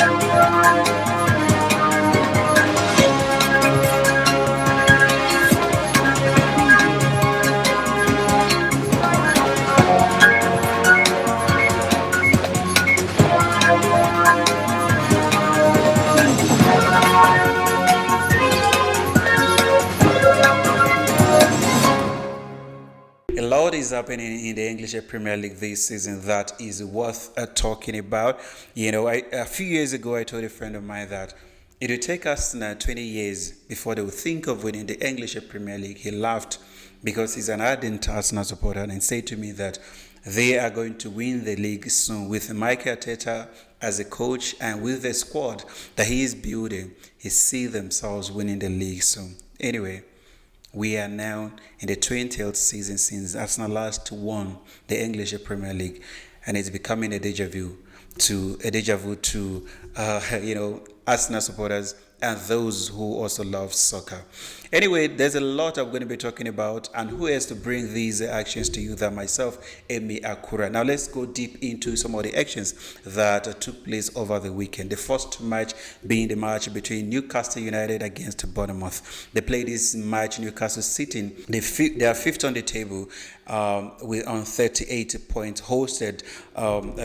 A lot is happening in the English Premier League this season that is worth talking about. A few years ago, I told a friend of mine that it would take us 20 years before they would think of winning the English Premier League. He laughed because he's an ardent Arsenal supporter and said to me that they are going to win the league soon with Mikel Arteta as a coach and with the squad that he is building. He sees themselves winning the league soon. Anyway, we are now in the 20th season since Arsenal last won the English Premier League, and it's becoming a deja vu to Arsenal supporters and those who also love soccer. Anyway, there's a lot I'm going to be talking about, and who has to bring these actions to you than myself, Emmy Akura. Now let's go deep into some of the actions that took place over the weekend. The first match being the match between Newcastle United against Bournemouth. They played this match, Newcastle sitting, they are fifth on the table on 38 points, hosted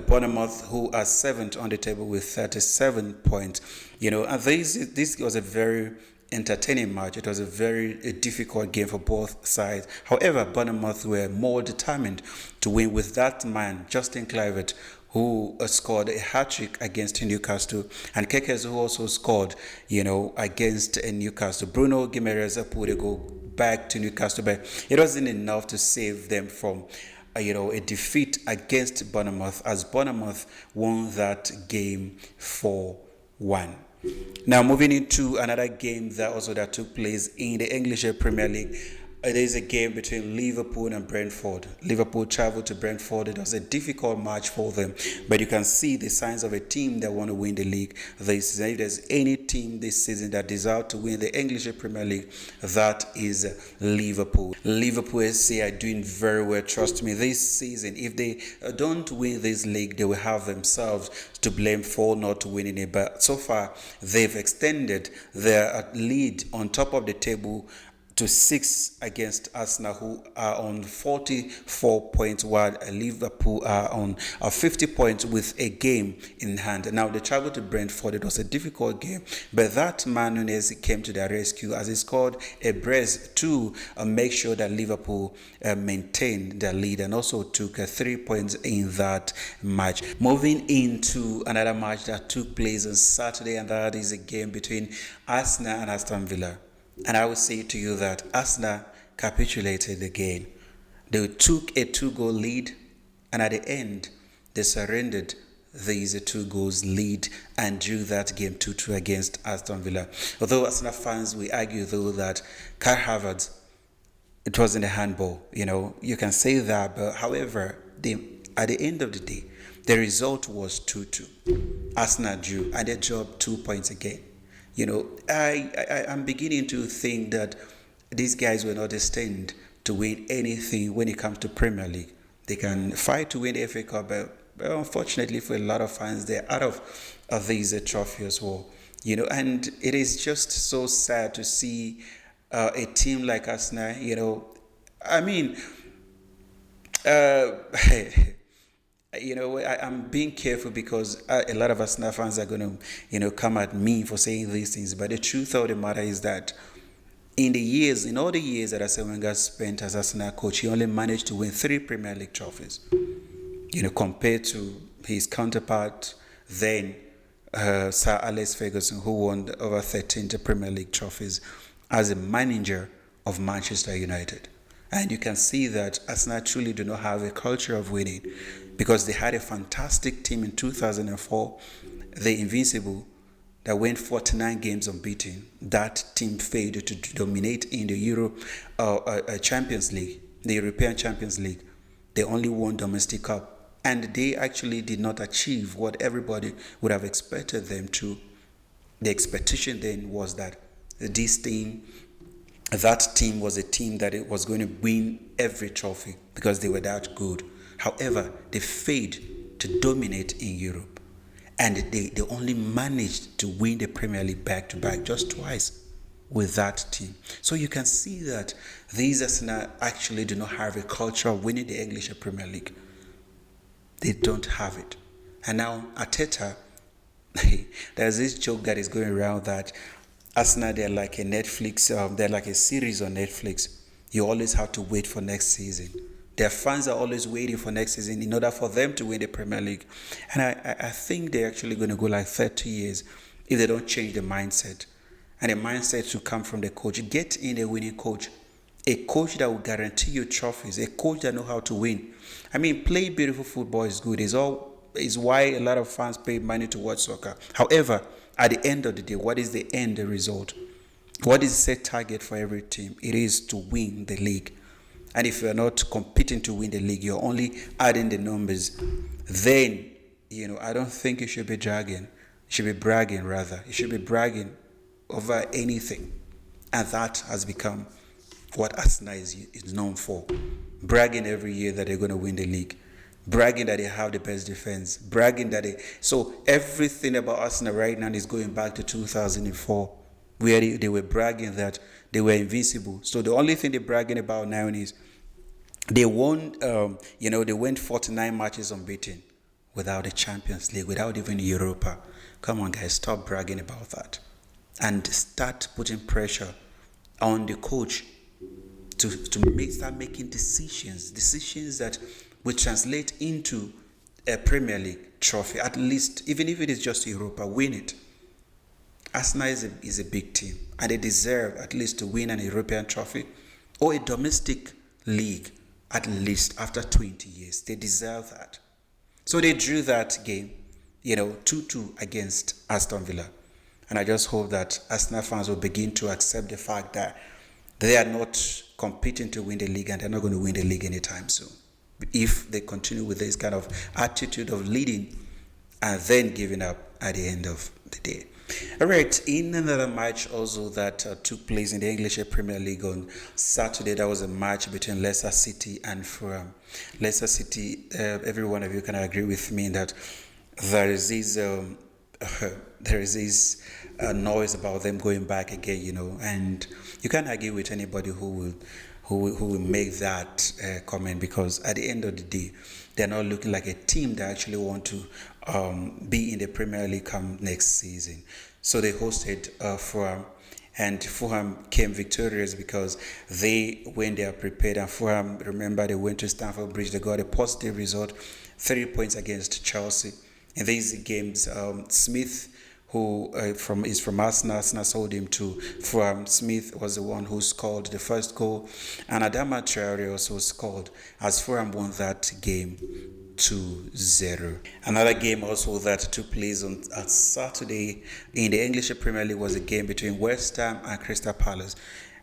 Bournemouth, who are seventh on the table with 37 points. And this was a very entertaining match. It was a very difficult game for both sides. However, Bournemouth were more determined to win with that man, Justin Kluivert, who scored a hat-trick against Newcastle, and Kekes, who also scored, against Newcastle. Bruno Guimaraes put a goal back to Newcastle, but it wasn't enough to save them from a defeat against Bournemouth, as Bournemouth won that game 4-1. Now moving into another game that took place in the English Premier League. It is a game between Liverpool and Brentford. Liverpool traveled to Brentford. It was a difficult match for them, but you can see the signs of a team that want to win the league this season. If there's any team this season that deserves to win the English Premier League, that is Liverpool. Liverpool SC are doing very well. Trust me, this season, if they don't win this league, they will have themselves to blame for not winning it. But so far, they've extended their lead on top of the table to 6 against Arsenal, who are on 44 points, while Liverpool are on 50 points with a game in hand. Now, they traveled to Brentford. It was a difficult game, but that man Nunes came to their rescue as he scored a brace to make sure that Liverpool maintained their lead, and also took 3 points in that match. Moving into another match that took place on Saturday, and that is a game between Arsenal and Aston Villa. And I will say to you that Arsenal capitulated again. They took a 2-goal lead, and at the end, they surrendered these 2 goals lead and drew that game 2-2 against Aston Villa. Although Arsenal fans will argue, though, that Kai Havertz, it wasn't a handball. You can say that, but however, at the end of the day, the result was 2-2. Arsenal drew, and they dropped 2 points again. I'm beginning to think that these guys were not destined to win anything when it comes to Premier League. They can fight to win the FA Cup, but unfortunately for a lot of fans, they're out of these trophies as well. And it is just so sad to see a team like Arsenal. I'm being careful because a lot of Arsenal fans are going to, come at me for saying these things. But the truth of the matter is that in all the years that Arsene Wenger spent as Arsenal coach, he only managed to win 3 Premier League trophies. Compared to his counterpart then, Sir Alex Ferguson, who won over 13 Premier League trophies as a manager of Manchester United. And you can see that Arsenal truly do not have a culture of winning, because they had a fantastic team in 2004, the Invincible, that went 49 games unbeaten. That team failed to dominate in the Champions League, the European Champions League. They only won domestic cup, and they actually did not achieve what everybody would have expected them to. The expectation then was that that team was a team that it was going to win every trophy because they were that good. However, they failed to dominate in Europe. and they only managed to win the Premier League back to back just twice with that team. So you can see that these Arsenal actually do not have a culture of winning the English Premier League. They don't have it. And now Arteta, there's this joke that is going around that Arsenal, they're like a Netflix, they're like a series on Netflix. You always have to wait for next season. Their fans are always waiting for next season in order for them to win the Premier League. And I think they're actually going to go like 30 years if they don't change the mindset. And the mindset to come from the coach. Get in a winning coach. A coach that will guarantee you trophies. A coach that knows how to win. I mean, playing beautiful football is good. It's why a lot of fans pay money to watch soccer. However, at the end of the day, what is the end result? What is the set target for every team? It is to win the league. And if you're not competing to win the league, you're only adding the numbers. Then, I don't think you should be bragging. You should be bragging, rather. You should be bragging over anything. And that has become what Arsenal is known for. Bragging every year that they're going to win the league. Bragging that they have the best defense. Bragging that So everything about Arsenal right now is going back to 2004. Where they were bragging that they were invincible. So the only thing they're bragging about now is they won, they went 49 matches unbeaten without the Champions League, without even Europa. Come on, guys, stop bragging about that. And start putting pressure on the coach to start making decisions that will translate into a Premier League trophy. At least, even if it is just Europa, win it. Arsenal is a big team, and they deserve at least to win an European trophy or a domestic league at least after 20 years. They deserve that. So they drew that game, 2-2 against Aston Villa. And I just hope that Arsenal fans will begin to accept the fact that they are not competing to win the league and they're not going to win the league anytime soon. If they continue with this kind of attitude of leading and then giving up at the end of the day. All right, in another match also that took place in the English Premier League on Saturday, that was a match between Leicester City and Fulham. Leicester City, every one of you can agree with me that there is this noise about them going back again, and you can't argue with anybody who will make that comment, because at the end of the day, they're not looking like a team that actually want to be in the Premier League come next season. So they hosted Fulham, and Fulham came victorious because when they are prepared, and Fulham, remember, they went to Stamford Bridge, they got a positive result, 3 points against Chelsea. In these games, Smith, who is from Arsenal sold him to Fulham. Smith was the one who scored the first goal, and Adama Traore also scored as Fulham won that game 2-0. Another game also that took place on Saturday in the English Premier League was a game between West Ham and Crystal Palace.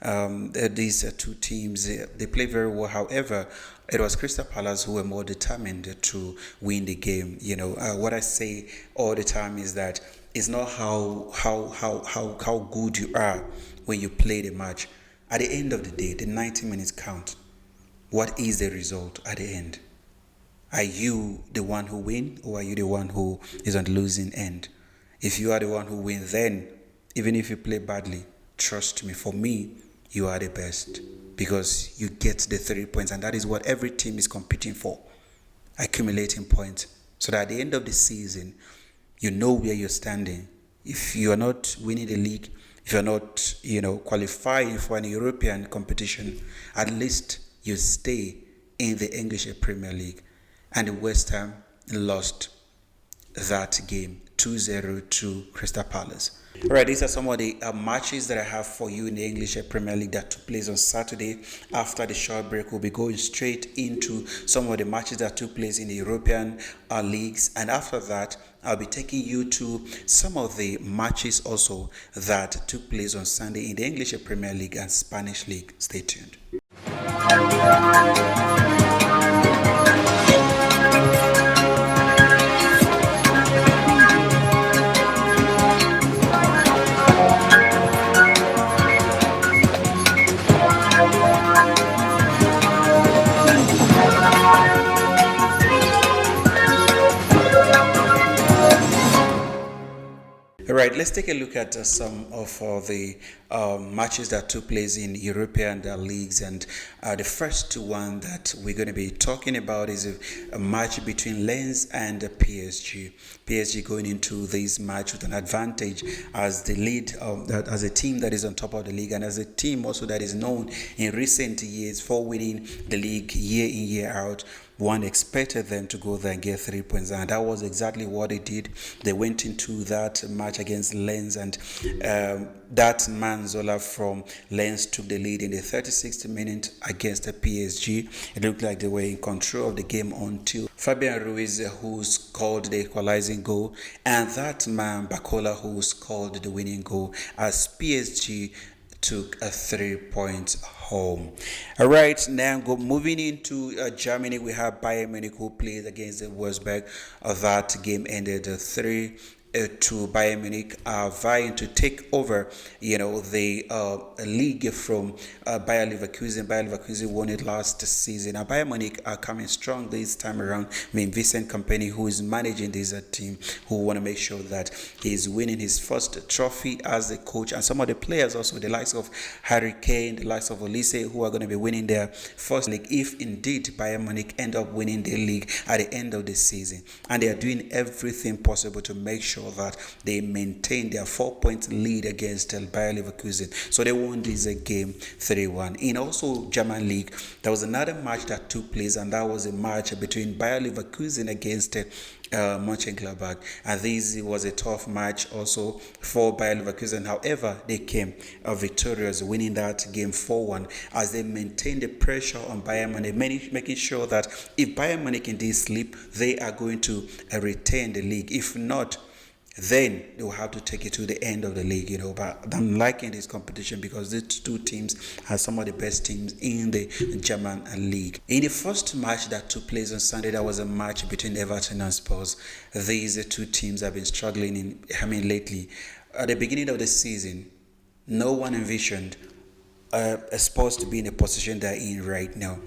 These two teams, they play very well. However, it was Crystal Palace who were more determined to win the game. What I say all the time is that it's not how good you are when you play the match. At the end of the day, the 90 minutes count. What is the result at the end? Are you the one who wins, or are you the one who is on the losing end? If you are the one who wins, then even if you play badly, trust me, for me, you are the best, because you get the 3 points, and that is what every team is competing for, accumulating points, so that at the end of the season, you know where you're standing. If you are not winning the league, if you're not, qualifying for an European competition, at least you stay in the English Premier League. And West Ham lost that game 2-0 to Crystal Palace. All right, these are some of the matches that I have for you in the English Premier League that took place on Saturday. After the short break, we'll be going straight into some of the matches that took place in the European leagues. And after that, I'll be taking you to some of the matches also that took place on Sunday in the English Premier League and Spanish League. Stay tuned. All right, let's take a look at some of the matches that took place in European leagues, and the first one that we're going to be talking about is a match between Lens and PSG. PSG going into this match with an advantage as the lead, as a team that is on top of the league, and as a team also that is known in recent years for winning the league year in year out. One expected them to go there and get 3 points, and that was exactly what they did. They went into that match against Lens, and that man Zola from Lens took the lead in the 36th minute against the PSG. It looked like they were in control of the game until Fabian Ruiz, who scored the equalizing goal, and that man Bacola, who scored the winning goal, as PSG took a 3 points home. All right, now moving into Germany, we have Bayern Munich, who played against the Wolfsburg. That game ended 3-2. Bayern Munich are vying to take over, the league from Bayer Leverkusen. Bayer Leverkusen won it last season. Now Bayern Munich are coming strong this time around. Vincent Kompany, who is managing this team, who want to make sure that he's winning his first trophy as a coach, and some of the players also, the likes of Harry Kane, the likes of Olise, who are going to be winning their first league if indeed Bayern Munich end up winning the league at the end of the season. And they are doing everything possible to make sure that they maintain their 4-point lead against Bayer Leverkusen. So they won this game 3-1. In also German league, there was another match that took place, and that was a match between Bayer Leverkusen against Mönchengladbach, and this was a tough match also for Bayer Leverkusen. However, they came victorious, winning that game 4-1 as they maintained the pressure on Bayern Munich, making sure that if Bayern Munich indeed slip, they are going to retain the league. If not, then they will have to take it to the end of the league, But I'm liking this competition because these two teams are some of the best teams in the German league. In the first match that took place on Sunday, there was a match between Everton and Spurs. These two teams have been struggling lately. At the beginning of the season, no one envisioned Spurs to be in a position they're in right now,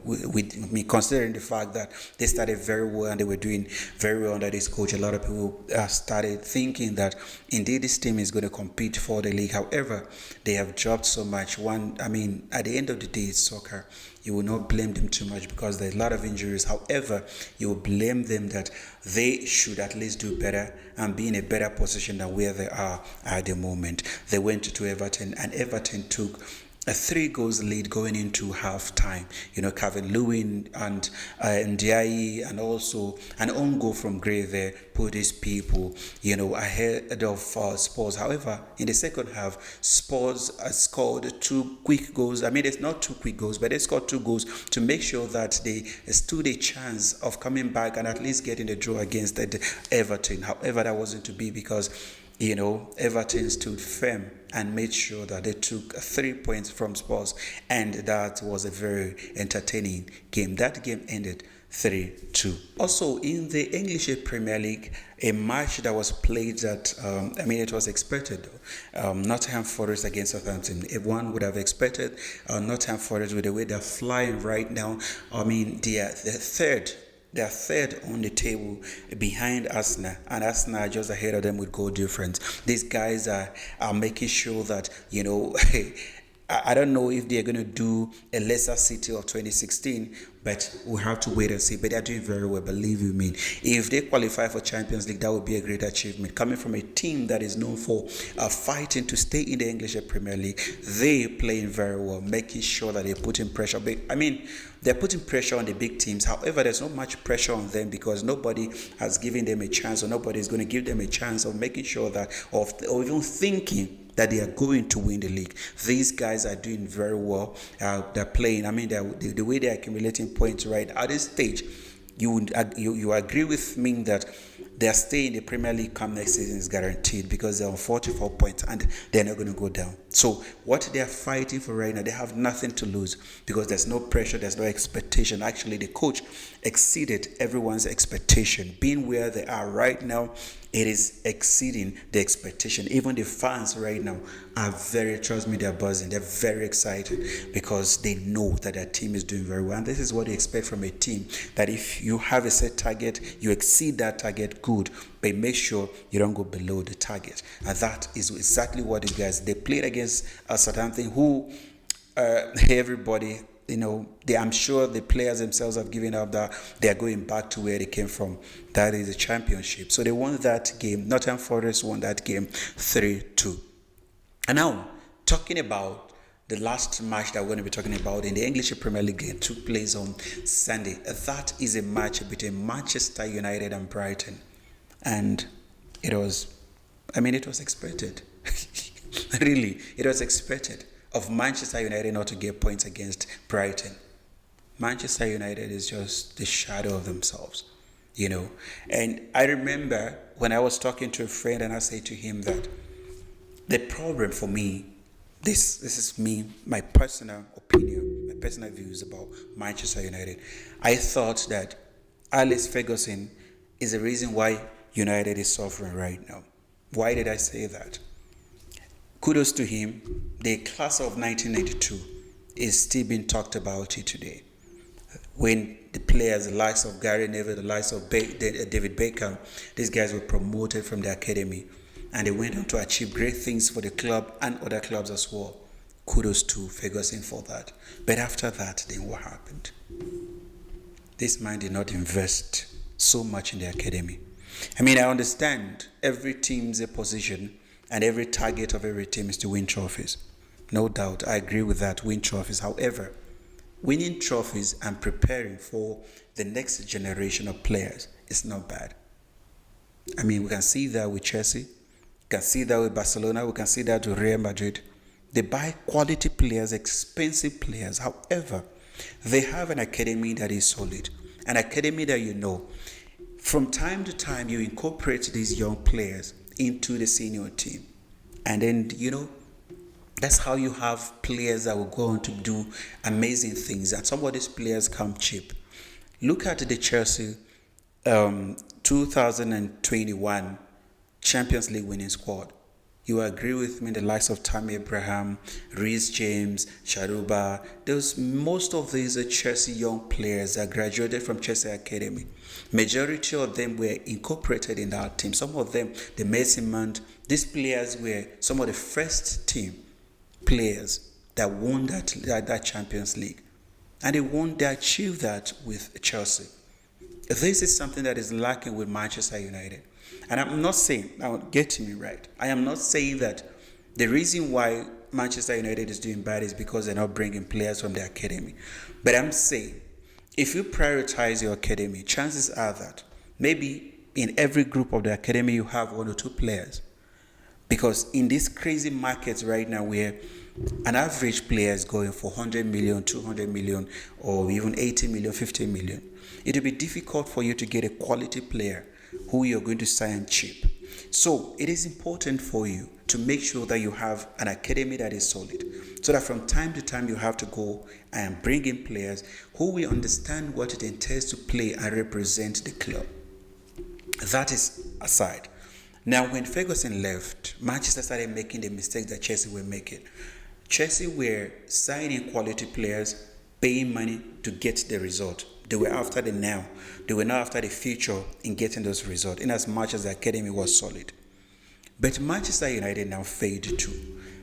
with me considering the fact that they started very well and they were doing very well under this coach. A lot of people started thinking that indeed this team is going to compete for the league. However, they have dropped so much. At the end of the day, it's soccer. You will not blame them too much because there are a lot of injuries. However, you will blame them that they should at least do better and be in a better position than where they are at the moment. They went to Everton, and Everton took a 3-goals lead going into half time. Calvin Lewin and Ndiaye, and also an own goal from Gray there put his people, ahead of Spurs. However, in the second half, Spurs scored 2 quick goals. It's not 2 quick goals, but they scored 2 goals to make sure that they stood a chance of coming back and at least getting the draw against Everton. However, that wasn't to be because Everton stood firm and made sure that they took 3 points from Spurs, and that was a very entertaining game. That game ended 3-2. Also, in the English Premier League, a match that was played that, it was expected. Nottingham Forest against Southampton. Everyone would have expected Nottingham Forest, with the way they're flying right now. They're third on the table behind Arsenal, and Arsenal are just ahead of them with goal difference. These guys are making sure that, I don't know if they're going to do a Leicester City of 2016, but we'll have to wait and see. But they're doing very well, believe you me. If they qualify for Champions League, that would be a great achievement. Coming from a team that is known for fighting to stay in the English Premier League, they playing very well, making sure that they're putting pressure. They're putting pressure on the big teams. However, there's not much pressure on them because nobody has given them a chance, or nobody is going to give them a chance of making sure that, or even thinking that they are going to win the league. These guys are doing very well. They're playing. The way they're accumulating points right at this stage, you agree with me that their stay in the Premier League come next season is guaranteed because they're on 44 points and they're not going to go down. So what they're fighting for right now, they have nothing to lose because there's no pressure, there's no expectation. Actually, the coach exceeded everyone's expectation. Being where they are right now, it is exceeding the expectation. Even the fans right now are trust me, they're buzzing. They're very excited because they know that their team is doing very well. And this is what they expect from a team, that if you have a set target, you exceed that target, good. good, but make sure you don't go below the target. And that is exactly what the guys, they played against Southampton, who everybody, I'm sure the players themselves have given up that they are going back to where they came from. That is the championship. So they won that game. Nottingham Forest won that game 3-2. And now, talking about the last match that we're going to be talking about in the English Premier League game took place on Sunday. That is a match between Manchester United and Brighton. And it was expected. Really, it was expected of Manchester United not to get points against Brighton. Manchester United is just the shadow of themselves, And I remember when I was talking to a friend and I said to him that the problem for me, this is me, my personal opinion, my personal views about Manchester United. I thought that Alex Ferguson is the reason why United is suffering right now. Why did I say that? Kudos to him. The class of 1992 is still being talked about it today. When the players, the likes of Gary Neville, the likes of David Beckham, these guys were promoted from the academy. And they went on to achieve great things for the club and other clubs as well. Kudos to Ferguson for that. But after that, then what happened? This man did not invest so much in the academy. I understand every team's a position and every target of every team is to win trophies. No doubt, I agree with that, win trophies. However, winning trophies and preparing for the next generation of players is not bad. We can see that with Chelsea. We can see that with Barcelona. We can see that with Real Madrid. They buy quality players, expensive players. However, they have an academy that is solid. An academy that from time to time you incorporate these young players into the senior team. And then, that's how you have players that will go on to do amazing things. And some of these players come cheap. Look at the Chelsea 2021 Champions League winning squad. You agree with me, the likes of Tammy Abraham, Reece James, Charuba. Most of these are Chelsea young players that graduated from Chelsea Academy. Majority of them were incorporated in that team. Some of them, the Mason Mount, these players were some of the first team players that won that Champions League. And they achieved that with Chelsea. This is something that is lacking with Manchester United. And I'm not saying, now get me right, I am not saying that the reason why Manchester United is doing bad is because they're not bringing players from the academy. But I'm saying, if you prioritize your academy, chances are that maybe in every group of the academy you have 1 or 2 players. Because in these crazy markets right now where an average player is going for 100 million, 200 million, or even 80 million, 50 million, it will be difficult for you to get a quality player who you're going to sign cheap. So it is important for you to make sure that you have an academy that is solid, so that from time to time you have to go and bring in players who will understand what it entails to play and represent the club. That is aside. Now, when Ferguson left, Manchester started making the mistakes that Chelsea were making. Chelsea were signing quality players, paying money to get the result. They were after the now. They were not after the future in getting those results, in as much as the academy was solid. But Manchester United now failed to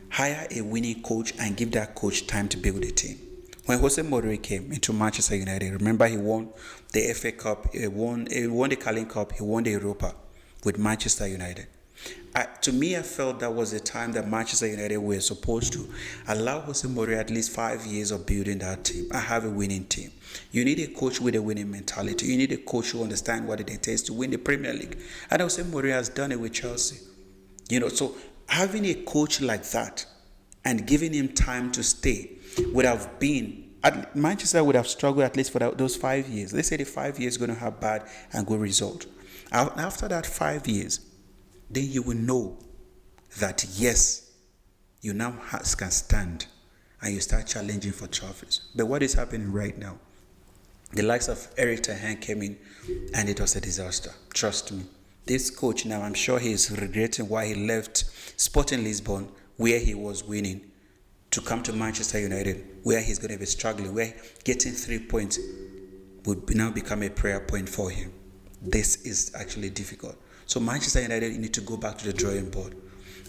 hire a winning coach and give that coach time to build a team. When Jose Mourinho came into Manchester United, remember he won the FA Cup, he won the Carling Cup, he won the Europa with Manchester United. To me, I felt that was the time that Manchester United were supposed to allow Jose Mourinho at least 5 years of building that team and have a winning team. You need a coach with a winning mentality. You need a coach who understands what it takes to win the Premier League. And Jose Mourinho has done it with Chelsea. So having a coach like that and giving him time to stay would have been, Manchester would have struggled at least for those 5 years. Let's say the 5 years is going to have bad and good result. After that 5 years, then you will know that yes, you now can stand and you start challenging for trophies. But what is happening right now? The likes of Erik ten Hag came in and it was a disaster. Trust me. This coach now, I'm sure he is regretting why he left Sporting Lisbon, where he was winning, to come to Manchester United, where he's going to be struggling, where getting 3 points would now become a prayer point for him. this is actually difficult. So Manchester United, you need to go back to the drawing board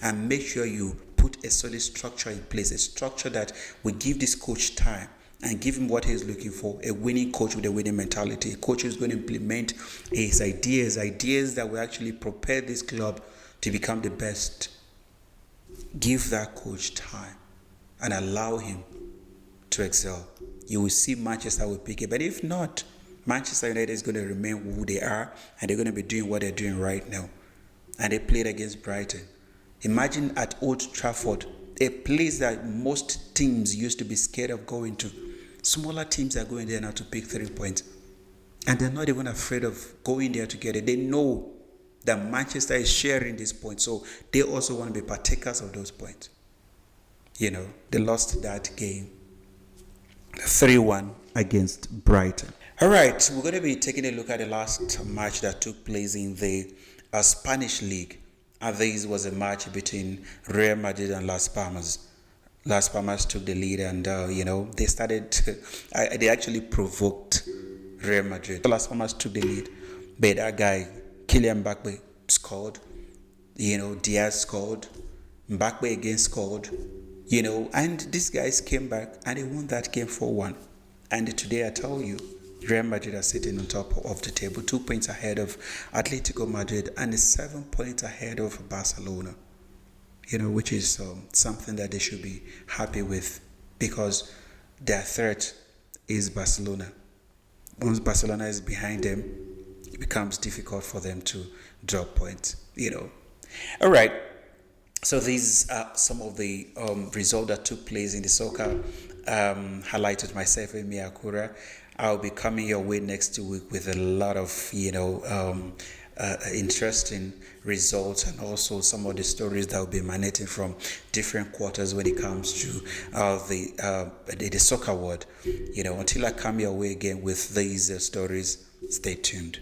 and make sure you put a solid structure in place, a structure that will give this coach time and give him what he's looking for, a winning coach with a winning mentality, a coach who's going to implement his ideas that will actually prepare this club to become the best. Give that coach time and allow him to excel. You will see Manchester will pick it. But if not, Manchester United is going to remain who they are, and they're going to be doing what they're doing right now. And they played against Brighton. Imagine at Old Trafford, a place that most teams used to be scared of going to. Smaller teams are going there now to pick 3 points. And they're not even afraid of going there to get it. They know that Manchester is sharing these points, so they also want to be partakers of those points. You know, they lost that game 3-1 against Brighton. All right, we're going to be taking a look at the last match that took place in the Spanish league. And this was a match between Real Madrid and Las Palmas. Las Palmas took the lead, and they started. They actually provoked Real Madrid. Las Palmas took the lead, but that guy Kylian Mbappe scored. Diaz scored. Mbappe again scored. And these guys came back and they won that game 4-1. And today I tell you, Real Madrid are sitting on top of the table, 2 points ahead of Atletico Madrid and 7 points ahead of Barcelona. Which is something that they should be happy with, because their threat is Barcelona. Once Barcelona is behind them, it becomes difficult for them to drop points. All right. So these are some of the results that took place in the soccer. Highlighted myself, Emmy Akura. I'll be coming your way next week with a lot of interesting results, and also some of the stories that will be emanating from different quarters when it comes to the soccer world. Until I come your way again with these stories, stay tuned.